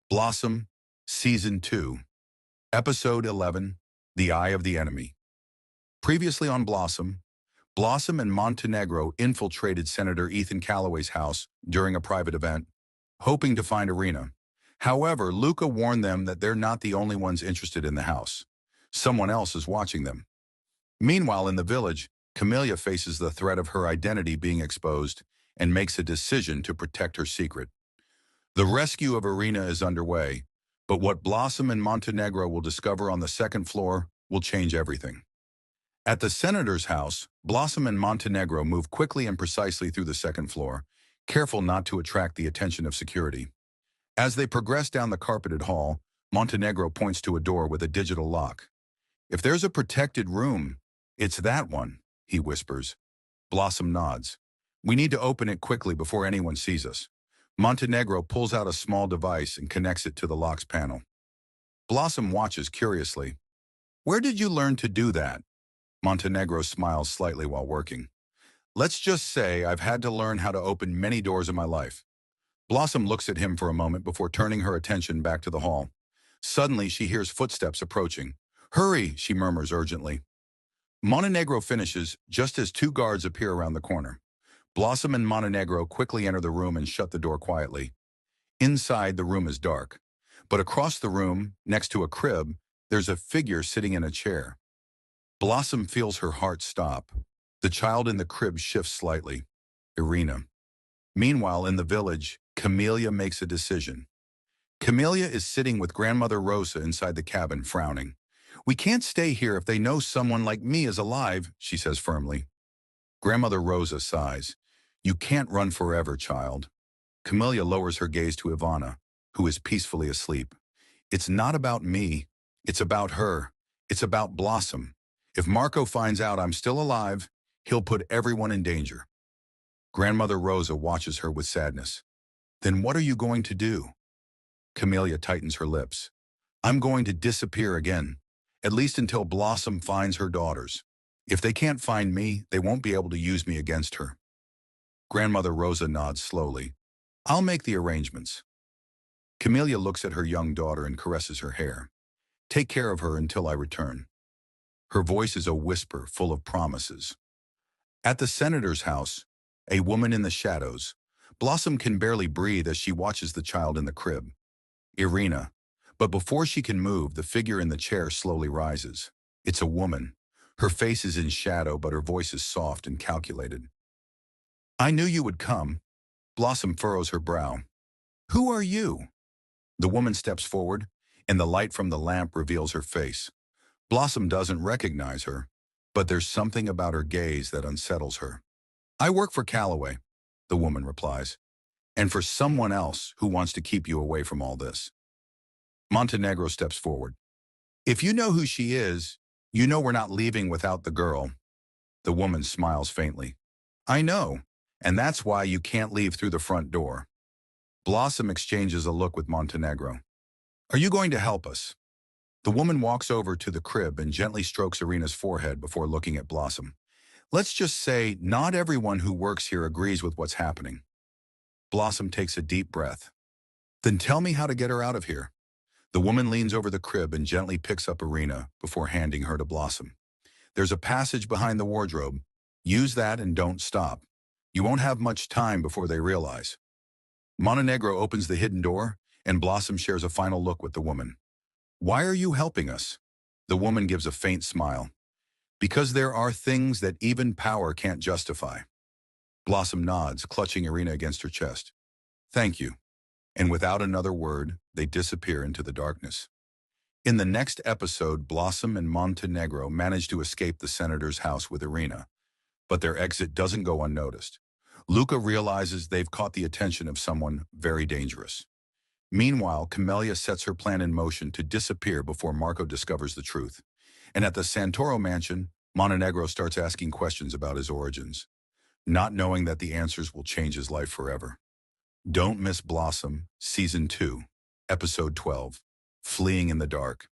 Blossom, Season 2, Episode 11, The Eye of the Enemy. Previously on Blossom, Blossom and Montenegro infiltrated Senator Ethan Calloway's house during a private event, hoping to find Irina. However, Luca warned them that they're not the only ones interested in the house. Someone else is watching them. Meanwhile, in the village, Camellia faces the threat of her identity being exposed and makes a decision to protect her secret. The rescue of Irina is underway, but what Blossom and Montenegro will discover on the second floor will change everything. At the senator's house, Blossom and Montenegro move quickly and precisely through the second floor, careful not to attract the attention of security. As they progress down the carpeted hall, Montenegro points to a door with a digital lock. "If there's a protected room, it's that one," he whispers. Blossom nods. "We need to open it quickly before anyone sees us." Montenegro pulls out a small device and connects it to the lock's panel. Blossom watches curiously. "Where did you learn to do that?" Montenegro smiles slightly while working. "Let's just say I've had to learn how to open many doors in my life." Blossom looks at him for a moment before turning her attention back to the hall. Suddenly, she hears footsteps approaching. "Hurry," she murmurs urgently. Montenegro finishes just as two guards appear around the corner. Blossom and Montenegro quickly enter the room and shut the door quietly. Inside, the room is dark, but across the room, next to a crib, there's a figure sitting in a chair. Blossom feels her heart stop. The child in the crib shifts slightly. Irina. Meanwhile, in the village, Camellia makes a decision. Camellia is sitting with Grandmother Rosa inside the cabin, frowning. "We can't stay here if they know someone like me is alive," she says firmly. Grandmother Rosa sighs. "You can't run forever, child." Camellia lowers her gaze to Ivana, who is peacefully asleep. "It's not about me. It's about her. It's about Blossom. If Marco finds out I'm still alive, he'll put everyone in danger." Grandmother Rosa watches her with sadness. "Then what are you going to do?" Camellia tightens her lips. "I'm going to disappear again, at least until Blossom finds her daughters. If they can't find me, they won't be able to use me against her." Grandmother Rosa nods slowly. "I'll make the arrangements." Camellia looks at her young daughter and caresses her hair. "Take care of her until I return." Her voice is a whisper full of promises. At the senator's house, a woman in the shadows, Blossom can barely breathe as she watches the child in the crib. Irina. But before she can move, the figure in the chair slowly rises. It's a woman. Her face is in shadow, but her voice is soft and calculated. "I knew you would come." Blossom furrows her brow. "Who are you?" The woman steps forward, and the light from the lamp reveals her face. Blossom doesn't recognize her, but there's something about her gaze that unsettles her. "I work for Calloway," the woman replies, "and for someone else who wants to keep you away from all this." Montenegro steps forward. "If you know who she is, you know we're not leaving without the girl." The woman smiles faintly. "I know, and that's why you can't leave through the front door." Blossom exchanges a look with Montenegro. "Are you going to help us?" The woman walks over to the crib and gently strokes Irina's forehead before looking at Blossom. "Let's just say not everyone who works here agrees with what's happening." Blossom takes a deep breath. "Then tell me how to get her out of here." The woman leans over the crib and gently picks up Irina before handing her to Blossom. "There's a passage behind the wardrobe. Use that and don't stop. You won't have much time before they realize." Montenegro opens the hidden door, and Blossom shares a final look with the woman. "Why are you helping us?" The woman gives a faint smile. "Because there are things that even power can't justify." Blossom nods, clutching Irina against her chest. "Thank you." And without another word, they disappear into the darkness. In the next episode, Blossom and Montenegro manage to escape the senator's house with Irina, but their exit doesn't go unnoticed. Luca realizes they've caught the attention of someone very dangerous. Meanwhile, Camellia sets her plan in motion to disappear before Marco discovers the truth. And at the Santoro mansion, Montenegro starts asking questions about his origins, not knowing that the answers will change his life forever. Don't miss Blossom, Season 2, Episode 12, Fleeing in the Dark.